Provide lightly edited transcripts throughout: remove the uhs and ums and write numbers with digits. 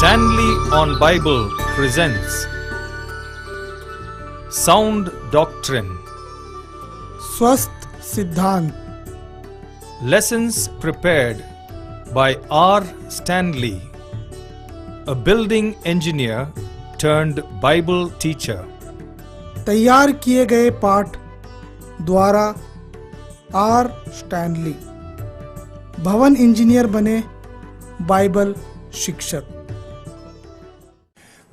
Stanley on Bible presents Sound Doctrine. स्वस्थ सिद्धांत. Lessons prepared by R. Stanley, a building engineer turned Bible teacher. तैयार किए गए पाठ द्वारा आर स्टैनली, भवन इंजीनियर बने, बाइबल शिक्षक.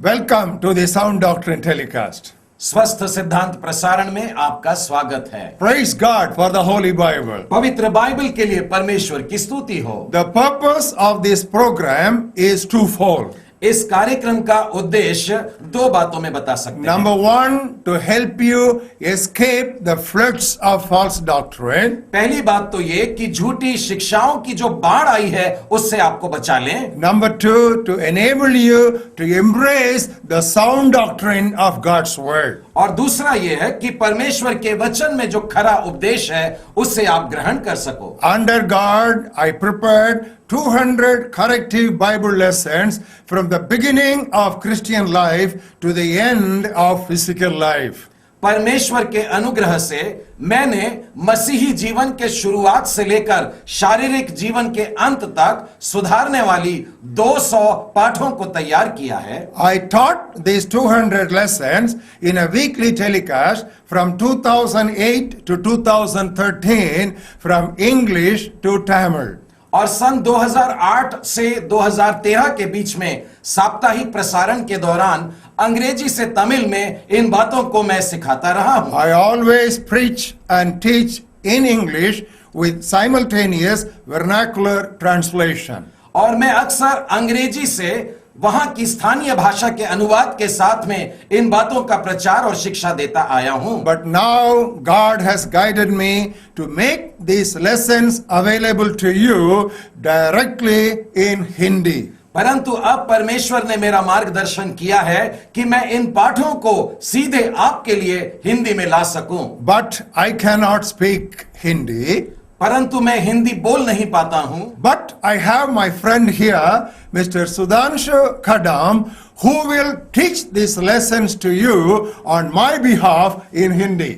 Welcome to the Sound Doctrine telecast. स्वस्थ सिद्धांत प्रसारण में आपका स्वागत है. Praise God for the Holy Bible. पवित्र बाइबल के लिए परमेश्वर की स्तुति हो. The purpose of this program is twofold. इस कार्यक्रम का उद्देश्य दो बातों में बता सकते हैं. Number one, to help you escape the floods of false doctrine. पहली बात तो ये कि झूठी शिक्षाओं की जो बाढ़ आई है उससे आपको बचा लें. Number two, to enable you to embrace the sound doctrine of God's word. और दूसरा ये है कि परमेश्वर के वचन में जो खरा उपदेश है उससे आप ग्रहण कर सको. Under God, I prepared 200 corrective Bible lessons from the beginning of Christian life to the end of physical life. परमेश्वर के अनुग्रह से मैंने मसीही जीवन के शुरुआत से लेकर शारीरिक जीवन के अंत तक सुधारने वाली 200 पाठों को तैयार किया है. I taught these 200 lessons in a weekly telecast from 2008 to 2013 from English to Tamil. और सन 2008 से 2013 के बीच में साप्ताहिक प्रसारण के दौरान अंग्रेजी से तमिल में इन बातों को मैं सिखाता रहा हूं. I always preach and teach in English with simultaneous vernacular translation. और मैं अक्सर अंग्रेजी से वहां की स्थानीय भाषा के अनुवाद के साथ में इन बातों का प्रचार और शिक्षा देता आया हूं. But now God has guided me to make these lessons available to you directly in Hindi. परंतु अब परमेश्वर ने मेरा मार्गदर्शन किया है कि मैं इन पाठों को सीधे आपके लिए हिंदी में ला सकूं. But I cannot speak Hindi. परंतु मैं हिंदी बोल नहीं पाता हूं. But I have my friend here, Mr. Sudhanshu Kadam, who will teach these lessons to you on my behalf in Hindi.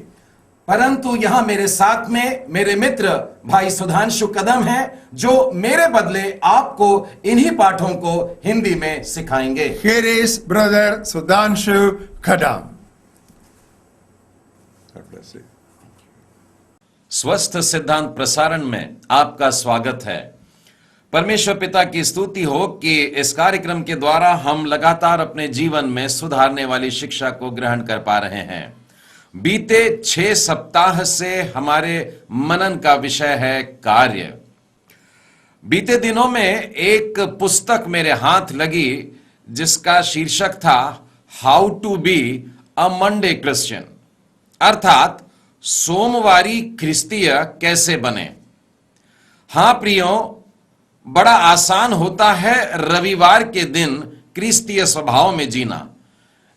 परंतु यहां मेरे साथ में मेरे मित्र भाई सुधांशु कदम हैं जो मेरे बदले आपको इन्हीं पाठों को हिंदी में सिखाएंगे. Here is brother Sudhanshu Kadam. God bless you. स्वस्थ सिद्धांत प्रसारण में आपका स्वागत है. परमेश्वर पिता की स्तुति हो कि इस कार्यक्रम के द्वारा हम लगातार अपने जीवन में सुधारने वाली शिक्षा को ग्रहण कर पा रहे हैं. बीते 6 सप्ताह से हमारे मनन का विषय है कार्य. बीते दिनों में एक पुस्तक मेरे हाथ लगी जिसका शीर्षक था how to be a Monday Christian, अर्थात सोमवारी ख्रिस्तीय कैसे बने. हां प्रियो, बड़ा आसान होता है रविवार के दिन क्रिस्तीय स्वभाव में जीना,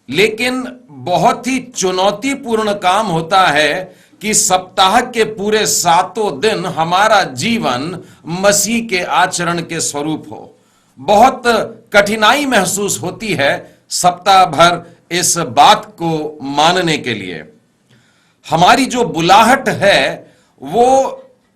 लेकिन बहुत ही चुनौतीपूर्ण काम होता है कि सप्ताह के पूरे 7 दिन हमारा जीवन मसीह के आचरण के स्वरूप हो. बहुत कठिनाई महसूस होती है सप्ताह भर इस बात को मानने के लिए. हमारी जो बुलाहट है वो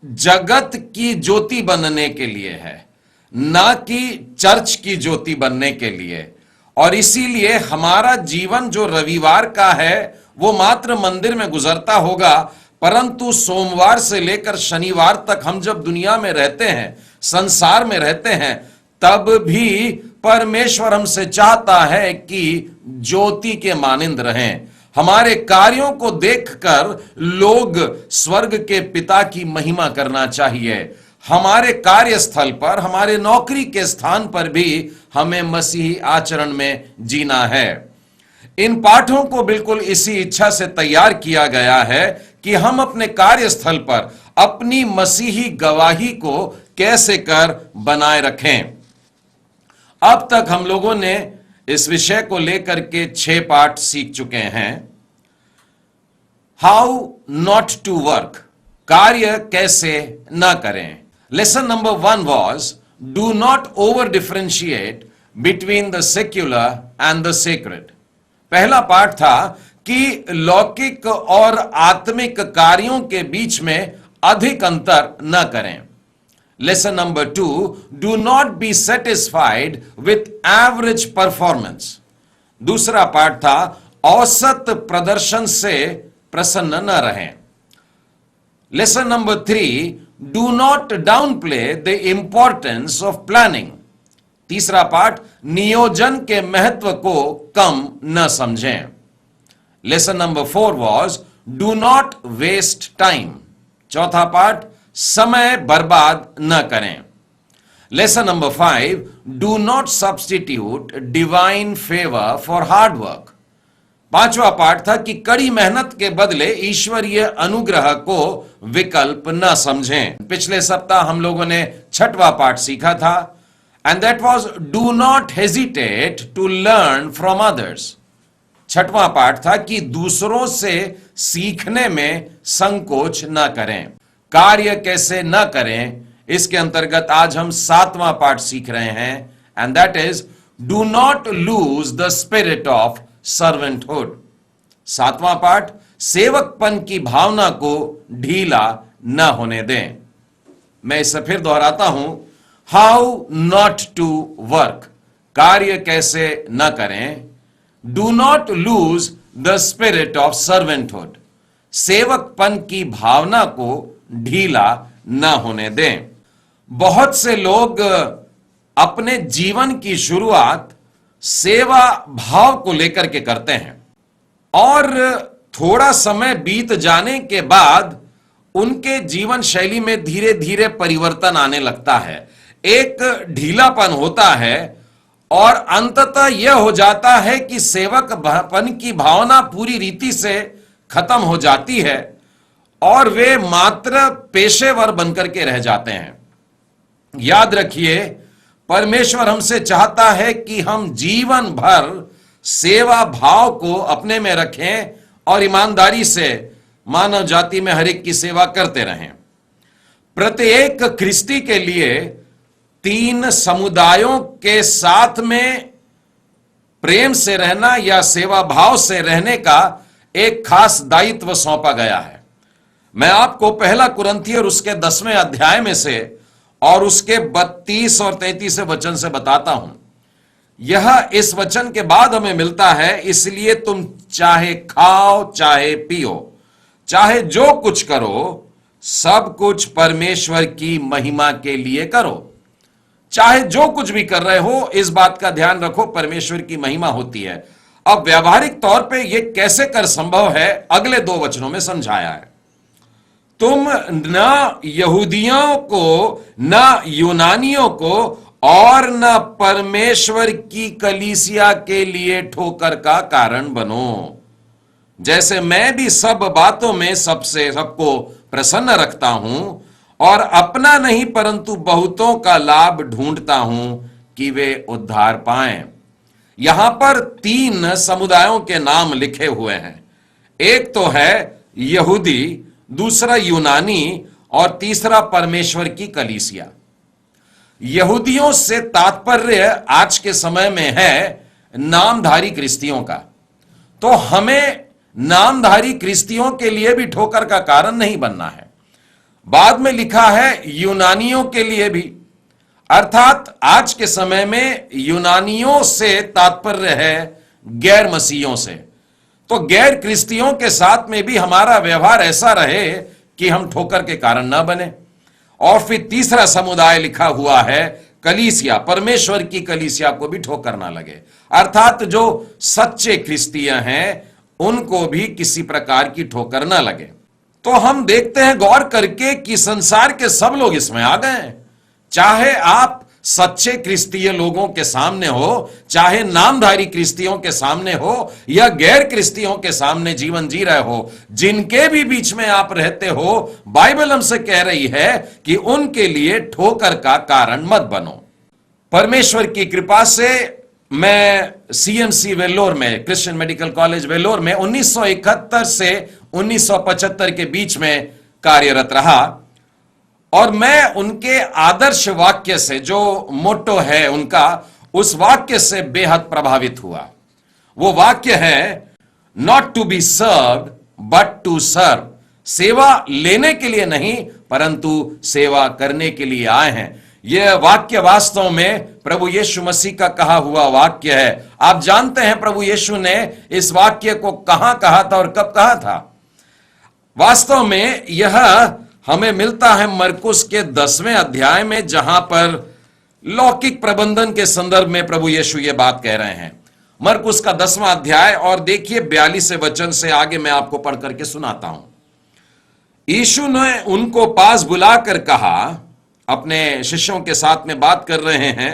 जगत की ज्योति बनने के लिए है, ना कि चर्च की ज्योति बनने के लिए. और इसीलिए हमारा जीवन जो रविवार का है वो मात्र मंदिर में गुजरता होगा, परंतु सोमवार से लेकर शनिवार तक हम जब दुनिया में रहते हैं, संसार में रहते हैं, तब भी परमेश्वर हमसे चाहता है कि ज्योति के मानिंद रहें. हमारे कार्यों को देखकर लोग स्वर्ग के पिता की महिमा करना चाहिए. हमारे कार्यस्थल पर, हमारे नौकरी के स्थान पर भी हमें मसीही आचरण में जीना है. इन पाठों को बिल्कुल इसी इच्छा से तैयार किया गया है कि हम अपने कार्यस्थल पर अपनी मसीही गवाही को कैसे कर बनाए रखें. अब तक हम लोगों ने इस विषय को लेकर के 6 पाठ सीख चुके हैं. हाउ नॉट टू वर्क, कार्य कैसे ना करें. Lesson number 1 was do not over differentiate between the secular and the sacred. पहला पाठ था कि लौकिक और आत्मिक कार्यों के बीच में अधिक अंतर न करें। Lesson number 2, do not be satisfied with average performance. दूसरा पाठ था औसत प्रदर्शन से प्रसन्न न रहें। Lesson number 3, do not down play the importance of planning. तीसरा पाठ, नियोजन के महत्व को कम न समझें। Lesson number 4 was do not waste time. चौथा पाठ, समय बर्बाद न करें। Lesson number 5, do not substitute divine favour for hard work. पांचवा पाठ था कि कड़ी मेहनत के बदले ईश्वरीय अनुग्रह को विकल्प न समझें। पिछले सप्ताह हम लोगों ने छठवां पाठ सीखा था, and that was do not hesitate to learn from others. छठवां पाठ था कि दूसरों से सीखने में संकोच न करें। कार्य कैसे न करें, इसके अंतर्गत आज हम सातवां पाठ सीख रहे हैं, and that is do not lose the spirit of servanthood. सातवां पाठ, सेवकपन की भावना को ढीला न होने दें। मैं इसे फिर दोहराता हूं, हाउ नॉट टू वर्क, कार्य कैसे न करें। Do not lose the spirit of servanthood, सेवकपन की भावना को ढीला न होने दें। बहुत से लोग अपने जीवन की शुरुआत सेवा भाव को लेकर के करते हैं, और थोड़ा समय बीत जाने के बाद उनके जीवन शैली में धीरे धीरे परिवर्तन आने लगता है। एक ढीलापन होता है और अंततः यह हो जाता है कि सेवकपन की भावना पूरी रीति से खत्म हो जाती है और वे मात्र पेशेवर बनकर के रह जाते हैं। याद रखिए, परमेश्वर हमसे चाहता है कि हम जीवन भर सेवा भाव को अपने में रखें और ईमानदारी से मानव जाति में हर एक की सेवा करते रहें। प्रत्येक ख्रिस्ती के लिए 3 समुदायों के साथ में प्रेम से रहना या सेवा भाव से रहने का एक खास दायित्व सौंपा गया है। मैं आपको पहला कुरिन्थियर उसके 10वें अध्याय में से और उसके 32 और 33 वचन से बताता हूं। यह इस वचन के बाद हमें मिलता है, इसलिए तुम चाहे खाओ चाहे पियो चाहे जो कुछ करो, सब कुछ परमेश्वर की महिमा के लिए करो। चाहे जो कुछ भी कर रहे हो, इस बात का ध्यान रखो, परमेश्वर की महिमा होती है। अब व्यावहारिक तौर पे यह कैसे कर संभव है, अगले 2 वचनों में समझाया है। तुम न यहूदियों को, न यूनानियों को और न परमेश्वर की कलीसिया के लिए ठोकर का कारण बनो। जैसे मैं भी सब बातों में सबको प्रसन्न रखता हूं और अपना नहीं परंतु बहुतों का लाभ ढूंढता हूं कि वे उद्धार पाएं। यहां पर 3 समुदायों के नाम लिखे हुए हैं। एक तो है यहूदी, दूसरा यूनानी और तीसरा परमेश्वर की कलीसिया। यहूदियों से तात्पर्य आज के समय में है नामधारी क्रिस्तियों का। तो हमें नामधारी क्रिस्तियों के लिए भी ठोकर का कारण नहीं बनना है। बाद में लिखा है यूनानियों के लिए भी, अर्थात आज के समय में यूनानियों से तात्पर्य है गैर मसीहियों से। तो गैर क्रिस्तियों के साथ में भी हमारा व्यवहार ऐसा रहे कि हम ठोकर के कारण न बने। और फिर तीसरा समुदाय लिखा हुआ है कलीसिया, परमेश्वर की कलीसिया को भी ठोकर ना लगे, अर्थात जो सच्चे क्रिस्तियां हैं उनको भी किसी प्रकार की ठोकर ना लगे। तो हम देखते हैं गौर करके कि संसार के सब लोग इसमें आ गए हैं। चाहे आप सच्चे क्रिस्तीय लोगों के सामने हो, चाहे नामधारी क्रिस्तियों के सामने हो या गैर क्रिस्तियों के सामने जीवन जी रहे हो, जिनके भी बीच में आप रहते हो, बाइबल हमसे कह रही है कि उनके लिए ठोकर का कारण मत बनो। परमेश्वर की कृपा से मैं सीएमसी वेल्लोर में, क्रिश्चियन मेडिकल कॉलेज वेल्लोर में 1971 से 1975 के बीच में कार्यरत रहा और मैं उनके आदर्श वाक्य से, जो मोटो है उनका, उस वाक्य से बेहद प्रभावित हुआ। वो वाक्य है not to be served but to serve. सेवा लेने के लिए नहीं परंतु सेवा करने के लिए आए हैं। यह वाक्य वास्तव में प्रभु यीशु मसीह का कहा हुआ वाक्य है। आप जानते हैं प्रभु यीशु ने इस वाक्य को कहां कहा था और कब कहा था? वास्तव में यह हमें मिलता है मरकुस के 10वें अध्याय में, जहां पर लौकिक प्रबंधन के संदर्भ में प्रभु यीशु यह बात कह रहे हैं। मरकुस का 10वां अध्याय और देखिए 42वें वचन से आगे मैं आपको पढ़ करके सुनाता हूं। यीशु ने उनको पास बुलाकर कहा, अपने शिष्यों के साथ में बात कर रहे हैं,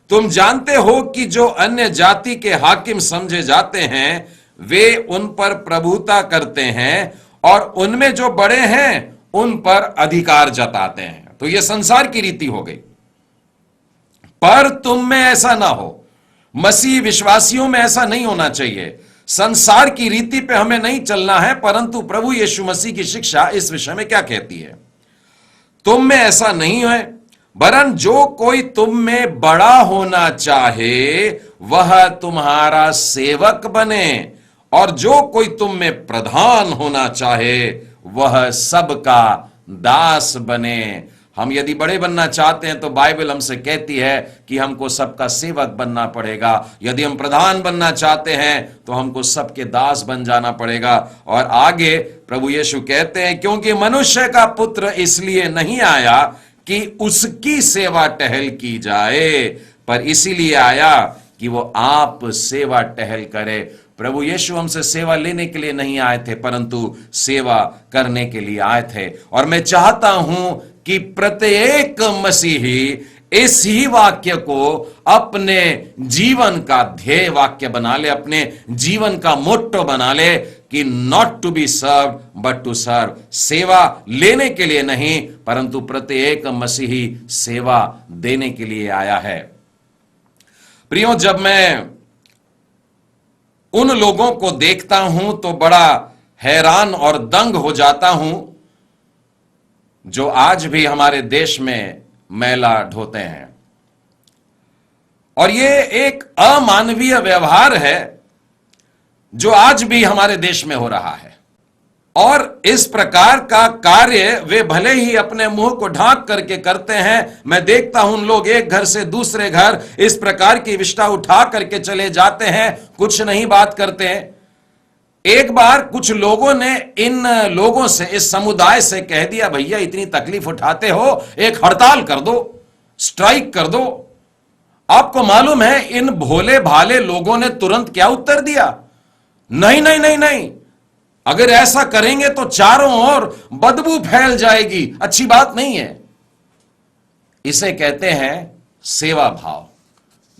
तुम जानते हो कि जो अन्य जाति के हाकिम समझे जाते हैं वे उन पर प्रभुता करते हैं और उनमें जो बड़े हैं उन पर अधिकार जताते हैं। तो यह संसार की रीति हो गई, पर तुम में ऐसा ना हो। मसीह विश्वासियों में ऐसा नहीं होना चाहिए। संसार की रीति पे हमें नहीं चलना है, परंतु प्रभु यीशु मसीह की शिक्षा इस विषय में क्या कहती है? तुम में ऐसा नहीं है, वरन जो कोई तुम में बड़ा होना चाहे वह तुम्हारा सेवक बने, और जो कोई तुम में प्रधान होना चाहे वह सबका दास बने। हम यदि बड़े बनना चाहते हैं तो बाइबल हमसे कहती है कि हमको सबका सेवक बनना पड़ेगा। यदि हम प्रधान बनना चाहते हैं तो हमको सबके दास बन जाना पड़ेगा। और आगे प्रभु यीशु कहते हैं, क्योंकि मनुष्य का पुत्र इसलिए नहीं आया कि उसकी सेवा टहल की जाए, पर इसीलिए आया कि वो आप सेवा टहल करे। प्रभु यीशु हमसे सेवा लेने के लिए नहीं आए थे परंतु सेवा करने के लिए आए थे। और मैं चाहता हूं कि प्रत्येक मसीही इस ही वाक्य को अपने जीवन का ध्येय वाक्य बना ले, अपने जीवन का मोट्टो बना ले कि not to be serve but to serve. सेवा लेने के लिए नहीं परंतु प्रत्येक मसीही सेवा देने के लिए आया है। प्रियो, जब मैं उन लोगों को देखता हूं तो बड़ा हैरान और दंग हो जाता हूं जो आज भी हमारे देश में मैला ढोते हैं। और यह एक अमानवीय व्यवहार है जो आज भी हमारे देश में हो रहा है। और इस प्रकार का कार्य वे भले ही अपने मुंह को ढांक करके करते हैं। मैं देखता हूं लोग एक घर से दूसरे घर इस प्रकार की विष्ठा उठा करके चले जाते हैं, कुछ नहीं बात करते हैं। एक बार कुछ लोगों ने इन लोगों से, इस समुदाय से कह दिया, भैया इतनी तकलीफ उठाते हो, एक हड़ताल कर दो, स्ट्राइक कर दो। आपको मालूम है इन भोले भाले लोगों ने तुरंत क्या उत्तर दिया? नहीं नहीं नहीं नहीं, अगर ऐसा करेंगे तो चारों ओर बदबू फैल जाएगी, अच्छी बात नहीं है। इसे कहते हैं सेवा भाव,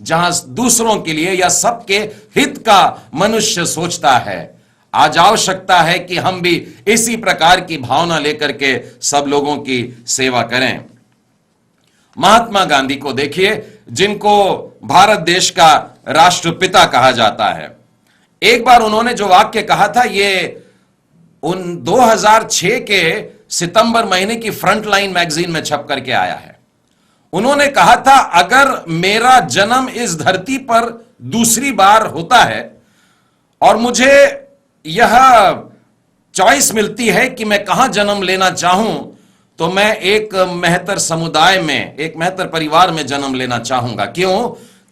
जहां दूसरों के लिए या सबके हित का मनुष्य सोचता है। आज आवश्यकता है कि हम भी इसी प्रकार की भावना लेकर के सब लोगों की सेवा करें। महात्मा गांधी को देखिए, जिनको भारत देश का राष्ट्रपिता कहा जाता है। एक बार उन्होंने जो वाक्य कहा था, ये उन 2006 के सितंबर महीने की फ्रंटलाइन मैगजीन में छप करके आया है। उन्होंने कहा था, अगर मेरा जन्म इस धरती पर दूसरी बार होता है और मुझे यह चॉइस मिलती है कि मैं कहां जन्म लेना चाहूं, तो मैं एक मेहतर समुदाय में, एक मेहतर परिवार में जन्म लेना चाहूंगा। क्यों?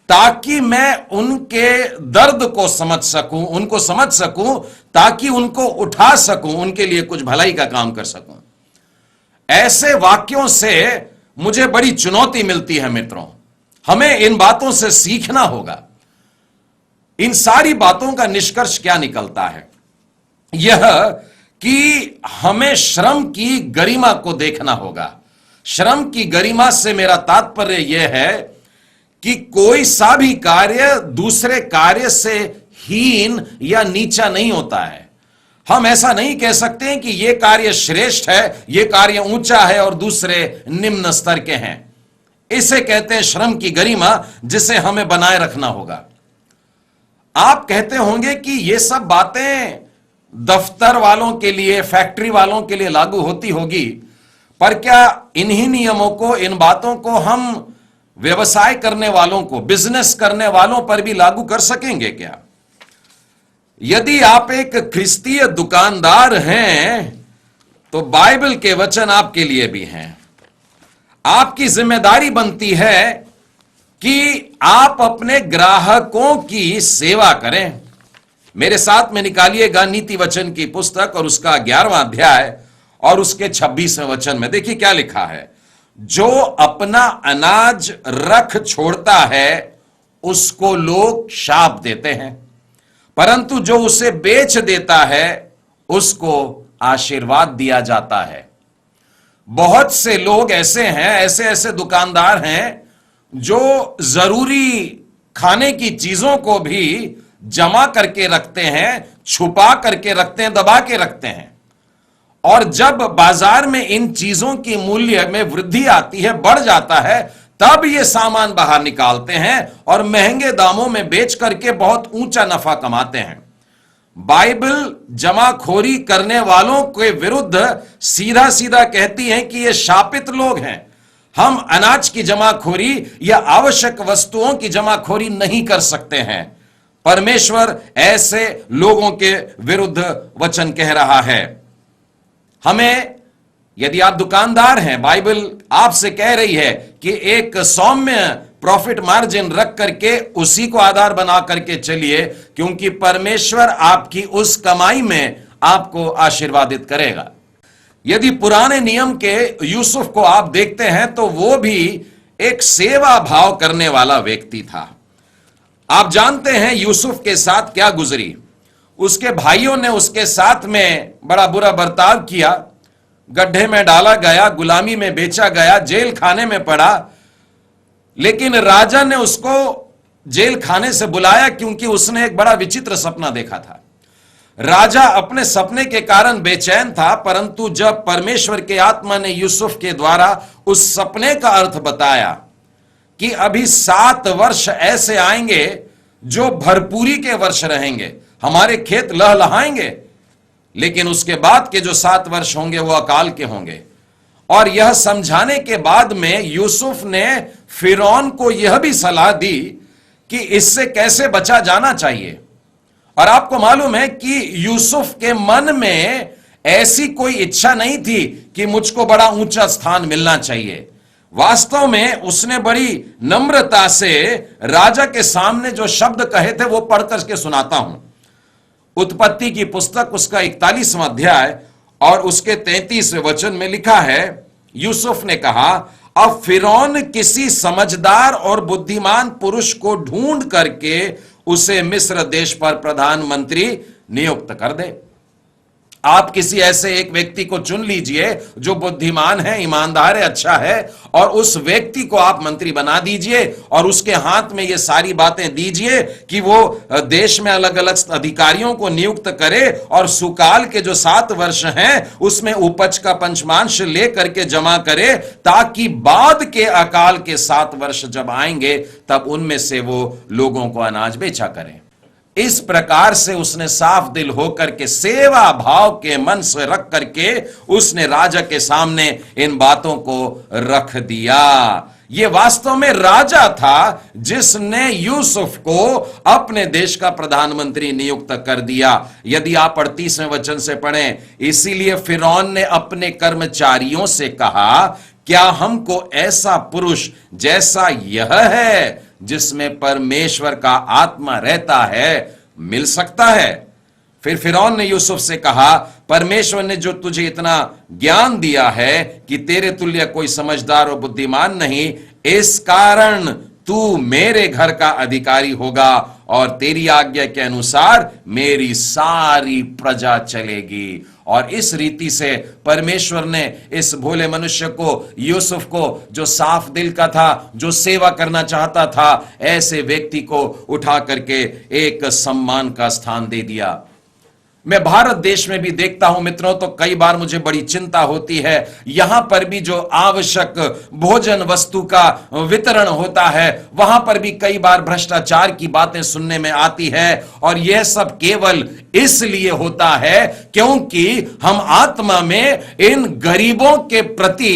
ताकि मैं उनके दर्द को समझ सकूं, उनको समझ सकूं, ताकि उनको उठा सकूं, उनके लिए कुछ भलाई का काम कर सकूं। ऐसे वाक्यों से मुझे बड़ी चुनौती मिलती है मित्रों। हमें इन बातों से सीखना होगा। इन सारी बातों का निष्कर्ष क्या निकलता है? यह कि हमें श्रम की गरिमा को देखना होगा। श्रम की गरिमा से मेरा तात्पर्य यह है कि कोई सा भी कार्य दूसरे कार्य से हीन या नीचा नहीं होता है। हम ऐसा नहीं कह सकते हैं कि यह कार्य श्रेष्ठ है, यह कार्य ऊंचा है और दूसरे निम्न स्तर के हैं। इसे कहते हैं श्रम की गरिमा, जिसे हमें बनाए रखना होगा। आप कहते होंगे कि यह सब बातें दफ्तर वालों के लिए, फैक्ट्री वालों के लिए लागू होती होगी, पर क्या इन्हीं नियमों को, इन बातों को हम व्यवसाय करने वालों को, बिजनेस करने वालों पर भी लागू कर सकेंगे क्या? यदि आप एक ख्रिस्तीय दुकानदार हैं तो बाइबल के वचन आपके लिए भी हैं। आपकी जिम्मेदारी बनती है कि आप अपने ग्राहकों की सेवा करें। मेरे साथ में निकालिएगा नीति वचन की पुस्तक और उसका 11वां अध्याय और उसके 26वें वचन में देखिए क्या लिखा है। जो अपना अनाज रख छोड़ता है उसको लोग शाप देते हैं, परंतु जो उसे बेच देता है उसको आशीर्वाद दिया जाता है। बहुत से लोग ऐसे हैं, ऐसे ऐसे दुकानदार हैं जो जरूरी खाने की चीजों को भी जमा करके रखते हैं, छुपा करके रखते हैं, दबा के रखते हैं, और जब बाजार में इन चीजों की मूल्य में वृद्धि आती है, बढ़ जाता है, तब ये सामान बाहर निकालते हैं और महंगे दामों में बेच करके बहुत ऊंचा नफा कमाते हैं। बाइबल जमाखोरी करने वालों के विरुद्ध सीधा सीधा कहती है कि ये शापित लोग हैं। हम अनाज की जमाखोरी या आवश्यक वस्तुओं की जमाखोरी नहीं कर सकते हैं। परमेश्वर ऐसे लोगों के विरुद्ध वचन कह रहा है। हमें, यदि आप दुकानदार हैं, बाइबल आपसे कह रही है कि एक सौम्य प्रॉफिट मार्जिन रख करके उसी को आधार बना करके चलिए, क्योंकि परमेश्वर आपकी उस कमाई में आपको आशीर्वादित करेगा। यदि पुराने नियम के यूसुफ को आप देखते हैं तो वो भी एक सेवा भाव करने वाला व्यक्ति था। आप जानते हैं यूसुफ के साथ क्या गुजरी। उसके भाइयों ने उसके साथ में बड़ा बुरा बर्ताव किया, गड्ढे में डाला गया, गुलामी में बेचा गया, जेल खाने में पड़ा। लेकिन राजा ने उसको जेल खाने से बुलाया क्योंकि उसने एक बड़ा विचित्र सपना देखा था। राजा अपने सपने के कारण बेचैन था, परंतु जब परमेश्वर के आत्मा ने यूसुफ के द्वारा उस सपने का अर्थ बताया कि अभी 7 वर्ष ऐसे आएंगे जो भरपूरी के वर्ष रहेंगे, हमारे खेत लहलहाएंगे, लेकिन उसके बाद के जो 7 वर्ष होंगे वो अकाल के होंगे। और यह समझाने के बाद में यूसुफ ने फिरौन को यह भी सलाह दी कि इससे कैसे बचा जाना चाहिए। और आपको मालूम है कि यूसुफ के मन में ऐसी कोई इच्छा नहीं थी कि मुझको बड़ा ऊंचा स्थान मिलना चाहिए। वास्तव में उसने बड़ी नम्रता से राजा के सामने जो शब्द कहे थे वो पढ़कर के सुनाता हूं। उत्पत्ति की पुस्तक उसका 41वां अध्याय और उसके 33वें वचन में लिखा है, यूसुफ ने कहा, अब फिरौन किसी समझदार और बुद्धिमान पुरुष को ढूंढ करके उसे मिस्र देश पर प्रधानमंत्री नियुक्त कर दे। आप किसी ऐसे एक व्यक्ति को चुन लीजिए जो बुद्धिमान है, ईमानदार है, अच्छा है, और उस व्यक्ति को आप मंत्री बना दीजिए और उसके हाथ में ये सारी बातें दीजिए कि वो देश में अलग अलग अधिकारियों को नियुक्त करे और सुकाल के जो 7 वर्ष हैं उसमें उपज का पंचमांश ले करके जमा करे, ताकि बाद के अकाल के 7 वर्ष जब आएंगे तब उनमें से वो लोगों को अनाज बेचा करें। इस प्रकार से उसने साफ दिल होकर के, सेवा भाव के मन से रख करके उसने राजा के सामने इन बातों को रख दिया। यह वास्तव में राजा था जिसने यूसुफ को अपने देश का प्रधानमंत्री नियुक्त कर दिया। यदि आप 38वें वचन से पढ़ें, इसीलिए फिरौन ने अपने कर्मचारियों से कहा, क्या हमको ऐसा पुरुष जैसा यह है जिसमें परमेश्वर का आत्मा रहता है मिल सकता है? फिर फिरौन ने यूसुफ से कहा, परमेश्वर ने जो तुझे इतना ज्ञान दिया है कि तेरे तुल्य कोई समझदार और बुद्धिमान नहीं, इस कारण तू मेरे घर का अधिकारी होगा और तेरी आज्ञा के अनुसार मेरी सारी प्रजा चलेगी। और इस रीति से परमेश्वर ने इस भोले मनुष्य को, यूसुफ को, जो साफ दिल का था, जो सेवा करना चाहता था, ऐसे व्यक्ति को उठा करके एक सम्मान का स्थान दे दिया। मैं भारत देश में भी देखता हूं मित्रों, तो कई बार मुझे बड़ी चिंता होती है। यहां पर भी जो आवश्यक भोजन वस्तु का वितरण होता है, वहां पर भी कई बार भ्रष्टाचार की बातें सुनने में आती है। और यह सब केवल इसलिए होता है क्योंकि हम आत्मा में इन गरीबों के प्रति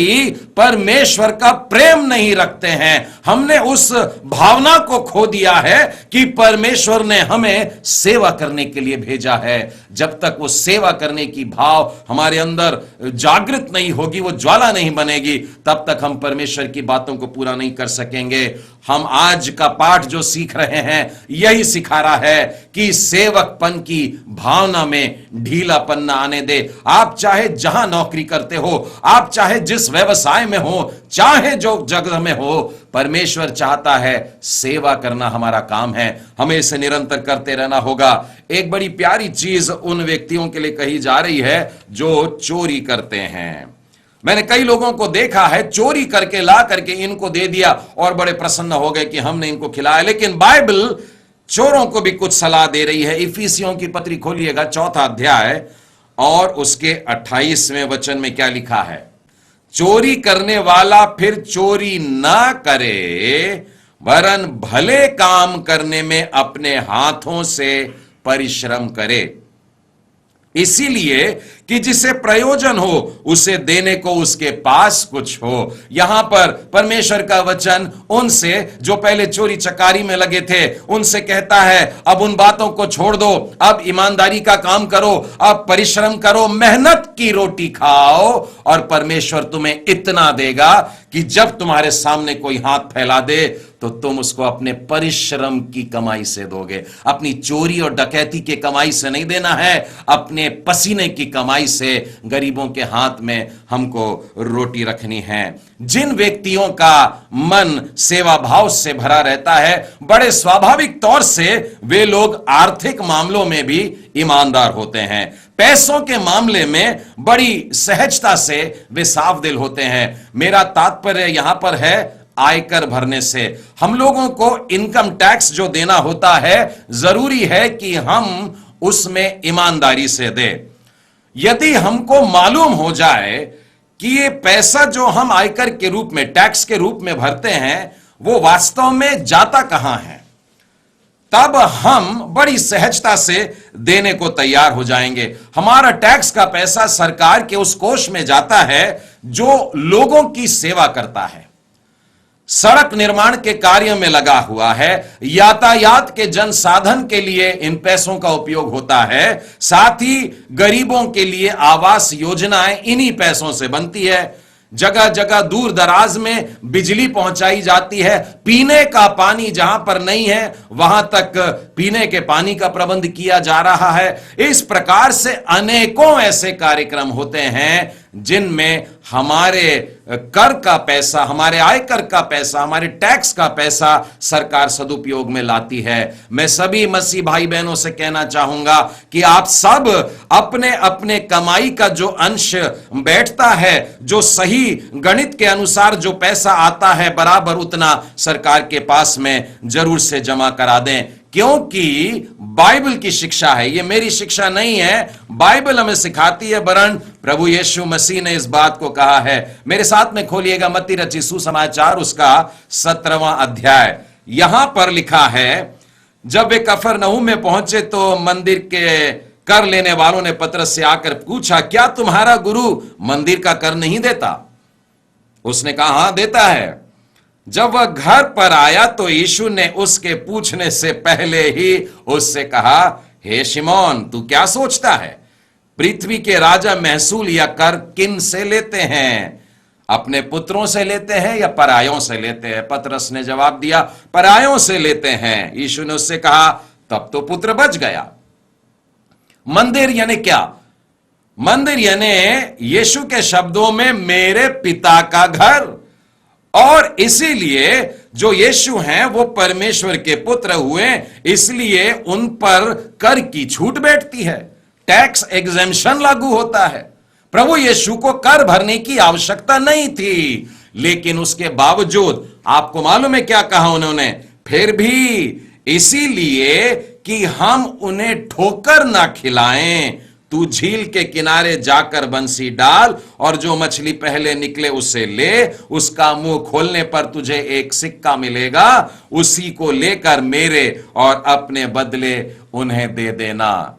परमेश्वर का प्रेम नहीं रखते हैं। हमने उस भावना को खो दिया है कि परमेश्वर ने हमें सेवा करने के लिए भेजा है। जब तक वो सेवा करने की भाव हमारे अंदर जागृत नहीं होगी, वो ज्वाला नहीं बनेगी, तब तक हम परमेश्वर की बातों को पूरा नहीं कर सकेंगे। हम आज का पाठ जो सीख रहे हैं यही सिखा रहा है कि सेवकपन की भावना में ढीलापन न आने दे। आप चाहे जहां नौकरी करते हो, आप चाहे जिस व्यवसाय में हो, चाहे जो जगह में हो, परमेश्वर चाहता है सेवा करना हमारा काम है। हमें इसे निरंतर करते रहना होगा। एक बड़ी प्यारी चीज उन व्यक्तियों के लिए कही जा रही है जो चोरी करते हैं। मैंने कई लोगों को देखा है, चोरी करके ला करके इनको दे दिया और बड़े प्रसन्न हो गए कि हमने इनको खिलाया। लेकिन बाइबल चोरों को भी कुछ सलाह दे रही है। इफिसियों की पत्री खोलिएगा, 4 अध्याय और उसके 28वें वचन में क्या लिखा है? चोरी करने वाला फिर चोरी ना करे, वरन भले काम करने में अपने हाथों से परिश्रम करे, इसीलिए कि जिसे प्रयोजन हो उसे देने को उसके पास कुछ हो। यहां पर परमेश्वर का वचन उनसे जो पहले चोरी चकारी में लगे थे उनसे कहता है, अब उन बातों को छोड़ दो, अब ईमानदारी का काम करो, अब परिश्रम करो, मेहनत की रोटी खाओ, और परमेश्वर तुम्हें इतना देगा कि जब तुम्हारे सामने कोई हाथ फैला दे तो तुम उसको अपने परिश्रम की कमाई से दोगे। अपनी चोरी और डकैती की कमाई से नहीं देना है, अपने पसीने की कमाई से गरीबों के हाथ में हमको रोटी रखनी है। जिन व्यक्तियों का मन सेवा भाव से भरा रहता है, बड़े स्वाभाविक तौर से वे लोग आर्थिक मामलों में भी ईमानदार होते हैं। पैसों के मामले में बड़ी सहजता से वे साफ दिल होते हैं। मेरा तात्पर्य यहां पर है आयकर भरने से। हम लोगों को इनकम टैक्स जो देना होता है, जरूरी है कि हम उसमें ईमानदारी से दें। यदि हमको मालूम हो जाए कि ये पैसा जो हम आयकर के रूप में, टैक्स के रूप में भरते हैं, वो वास्तव में जाता कहां है, तब हम बड़ी सहजता से देने को तैयार हो जाएंगे। हमारा टैक्स का पैसा सरकार के उस कोष में जाता है जो लोगों की सेवा करता है, सड़क निर्माण के कार्य में लगा हुआ है, यातायात के जन साधन के लिए इन पैसों का उपयोग होता है, साथ ही गरीबों के लिए आवास योजनाएं इन्हीं पैसों से बनती है। जगह जगह दूर दराज में बिजली पहुंचाई जाती है, पीने का पानी जहां पर नहीं है वहां तक पीने के पानी का प्रबंध किया जा रहा है। इस प्रकार से अनेकों ऐसे कार्यक्रम होते हैं जिनमें हमारे कर का पैसा, हमारे आयकर का पैसा, हमारे टैक्स का पैसा सरकार सदुपयोग में लाती है। मैं सभी मसीह भाई बहनों से कहना चाहूंगा कि आप सब अपने अपने कमाई का जो अंश बैठता है, जो सही गणित के अनुसार जो पैसा आता है, बराबर उतना सरकार के पास में जरूर से जमा करा दें, क्योंकि बाइबल की शिक्षा है। ये मेरी शिक्षा नहीं है, बाइबल हमें सिखाती है, वरन प्रभु यीशु मसीह ने इस बात को कहा है। मेरे साथ में खोलिएगा मत्ती रचित सुसमाचार, उसका 17वां अध्याय। यहां पर लिखा है, जब वे कफरनहूम में पहुंचे तो मंदिर के कर लेने वालों ने पतरस से आकर पूछा, क्या तुम्हारा गुरु मंदिर का कर नहीं देता? उसने कहा, हां देता है। जब वह घर पर आया तो यीशु ने उसके पूछने से पहले ही उससे कहा, हे शिमोन, तू क्या सोचता है? पृथ्वी के राजा महसूल या कर किन से लेते हैं? अपने पुत्रों से लेते हैं या परायों से लेते हैं? पतरस ने जवाब दिया, परायों से लेते हैं। यीशु ने उससे कहा, तब तो पुत्र बच गया। मंदिर यानी क्या? मंदिर यानी यीशु के शब्दों में मेरे पिता का घर। और इसीलिए जो यीशु हैं वो परमेश्वर के पुत्र हुए, इसलिए उन पर कर की छूट बैठती है, टैक्स एग्जेम्पशन लागू होता है। प्रभु यीशु को कर भरने की आवश्यकता नहीं थी, लेकिन उसके बावजूद आपको मालूम है क्या कहा उन्होंने? फिर भी इसीलिए कि हम उन्हें ठोकर ना खिलाएं। तू झील के किनारे जाकर बंसी डाल और जो मछली पहले निकले उसे ले, उसका मुंह खोलने पर तुझे एक सिक्का मिलेगा, उसी को लेकर मेरे और अपने बदले उन्हें दे देना।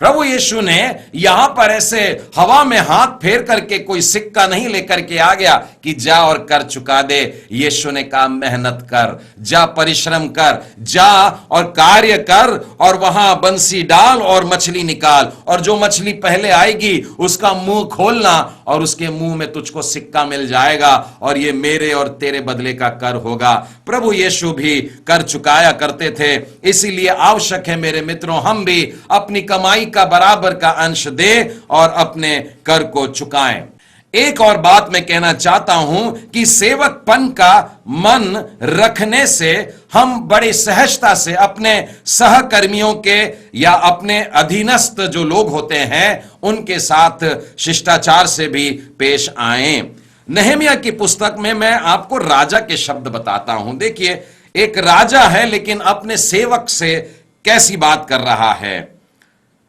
प्रभु यीशु ने यहां पर ऐसे हवा में हाथ फेर करके कोई सिक्का नहीं लेकर के आ गया कि जा और कर चुका दे। यीशु ने कहा मेहनत कर, जा परिश्रम कर, जा और कार्य कर और वहां बंसी डाल और मछली निकाल, और जो मछली पहले आएगी उसका मुंह खोलना और उसके मुंह में तुझको सिक्का मिल जाएगा और ये मेरे और तेरे बदले का कर होगा। प्रभु यीशु भी कर चुकाया करते थे, इसीलिए आवश्यक है मेरे मित्रों हम भी अपनी कमाई का बराबर का अंश दें और अपने कर को चुकाएं। एक और बात मैं कहना चाहता हूं कि सेवकपन का मन रखने से हम बड़ी सहजता से अपने सहकर्मियों के या अपने अधीनस्थ जो लोग होते हैं उनके साथ शिष्टाचार से भी पेश आएं। नहम्याह की पुस्तक में मैं आपको राजा के शब्द बताता हूं। देखिए, एक राजा है लेकिन अपने सेवक से कैसी बात कर रहा है।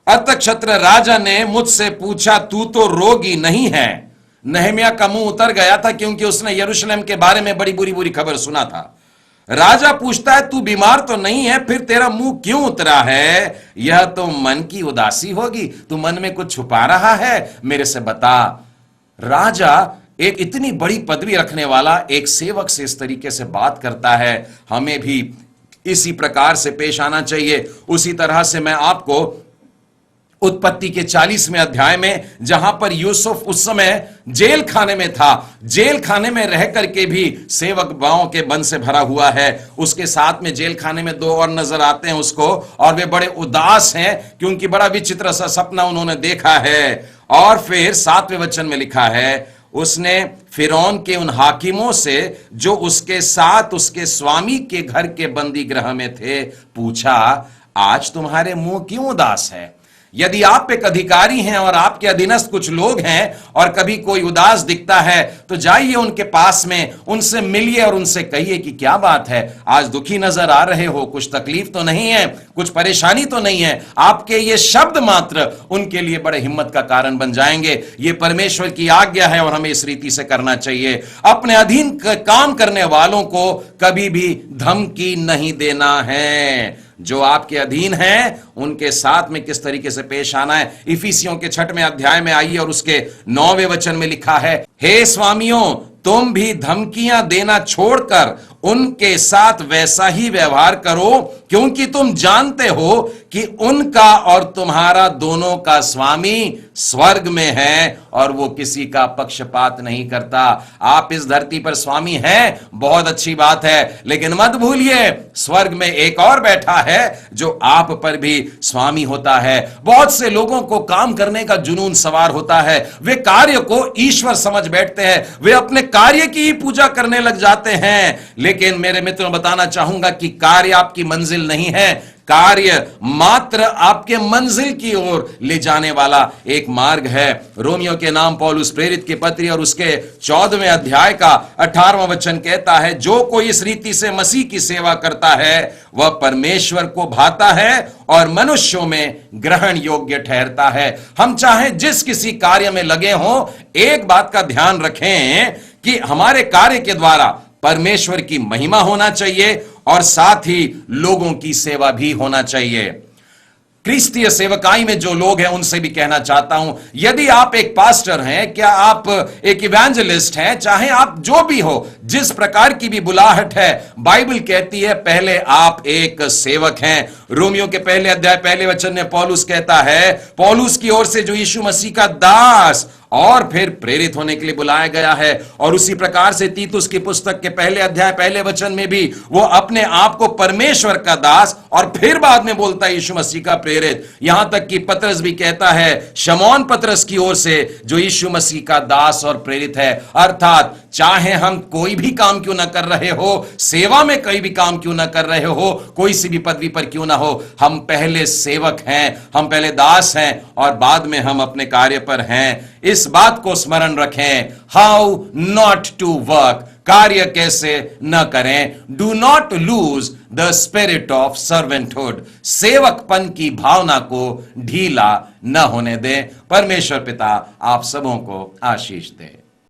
अर्थक्षत्र राजा ने मुझसे पूछा, तू तो रोगी नहीं है। नहम्याह का मुंह उतर गया था क्योंकि उसने यरूशलेम के बारे में बड़ी बुरी बुरी खबर सुना था। राजा पूछता है, तू बीमार तो नहीं है, फिर तेरा मुंह क्यों उतरा है? यह तो मन की उदासी होगी, तू मन में कुछ छुपा रहा है, मेरे से बता। राजा एक इतनी बड़ी पदवी रखने वाला एक सेवक से इस तरीके से बात करता है। हमें भी इसी प्रकार से पेश आना चाहिए। उसी तरह से मैं आपको उत्पत्ति के 40वें अध्याय में, जहां पर यूसुफ उस समय जेल खाने में था, जेल खाने में रह करके भी सेवक बाओं के बन से भरा हुआ है। उसके साथ में जेल खाने में दो और नजर आते हैं उसको, और वे बड़े उदास हैं क्योंकि बड़ा विचित्र सा सपना उन्होंने देखा है। और फिर 7वें वचन में लिखा है, उसने फिरौन के उन हाकिमों से जो उसके साथ उसके स्वामी के घर के बंदी गृह में थे पूछा, आज तुम्हारे मुंह क्यों उदास है? यदि आप एक अधिकारी हैं और आपके अधीनस्थ कुछ लोग हैं और कभी कोई उदास दिखता है तो जाइए उनके पास में, उनसे मिलिए और उनसे कहिए कि क्या बात है, आज दुखी नजर आ रहे हो, कुछ तकलीफ तो नहीं है, कुछ परेशानी तो नहीं है। आपके ये शब्द मात्र उनके लिए बड़े हिम्मत का कारण बन जाएंगे। ये परमेश्वर की आज्ञा है और हमें इस रीति से करना चाहिए। अपने अधीन काम करने वालों को कभी भी धमकी नहीं देना है। जो आपके अधीन हैं उनके साथ में किस तरीके से पेश आना है। इफिसियों के 6वें अध्याय में आइए और उसके 9वें वचन में लिखा है, हे स्वामियों, तुम भी धमकियां देना छोड़कर उनके साथ वैसा ही व्यवहार करो, क्योंकि तुम जानते हो कि उनका और तुम्हारा दोनों का स्वामी स्वर्ग में है और वो किसी का पक्षपात नहीं करता। आप इस धरती पर स्वामी हैं, बहुत अच्छी बात है, लेकिन मत भूलिए स्वर्ग में एक और बैठा है जो आप पर भी स्वामी होता है। बहुत से लोगों को काम करने का जुनून सवार होता है, वे कार्य को ईश्वर समझ बैठते हैं, वे अपने कार्य की ही पूजा करने लग जाते हैं। लेकिन मेरे मित्रों, बताना चाहूंगा कि कार्य आपकी मंजिल नहीं है, कार्य मात्र आपके मंजिल की ओर ले जाने वाला एक मार्ग है। रोमियो के नाम पौलुस प्रेरित की पत्री और उसके 14वें अध्याय का 18वां वचन कहता है, जो कोई इस रीति से मसीह की सेवा करता है वह परमेश्वर को भाता है और मनुष्यों में ग्रहण योग्य ठहरता है। हम चाहे जिस किसी कार्य में लगे हों, एक बात का ध्यान रखें कि हमारे कार्य के द्वारा परमेश्वर की महिमा होना चाहिए और साथ ही लोगों की सेवा भी होना चाहिए। क्रिस्तीय सेवकाई में जो लोग हैं उनसे भी कहना चाहता हूं, यदि आप एक पास्टर हैं, क्या आप एक इवेंजलिस्ट हैं, चाहे आप जो भी हो, जिस प्रकार की भी बुलाहट है, बाइबल कहती है पहले आप एक सेवक हैं। रोमियो के 1 अध्याय 1 वचन में पौलुस कहता है, पौलुस की ओर से जो यीशु मसीह का दास और फिर प्रेरित होने के लिए बुलाया गया है। और उसी प्रकार से तीतुस की पुस्तक के 1 अध्याय 1 वचन में भी वो अपने आप को परमेश्वर का दास और फिर बाद में बोलता है यीशु मसीह का प्रेरित। यहां तक कि पतरस भी कहता है शमौन पतरस की ओर से जो यीशु मसीह का दास और प्रेरित है। अर्थात चाहे हम कोई भी काम क्यों ना कर रहे हो, सेवा में कोई भी काम क्यों ना कर रहे हो, कोई सी भी पदवी पर क्यों ना हो, हम पहले सेवक हैं, हम पहले दास हैं और बाद में हम अपने कार्य पर हैं। इस इस बात को स्मरण रखें, हाउ नॉट टू वर्क, कार्य कैसे न करें। Do not lose the spirit of servanthood, सेवकपन की भावना को ढीला न होने दें। परमेश्वर पिता आप सबों को आशीष दे।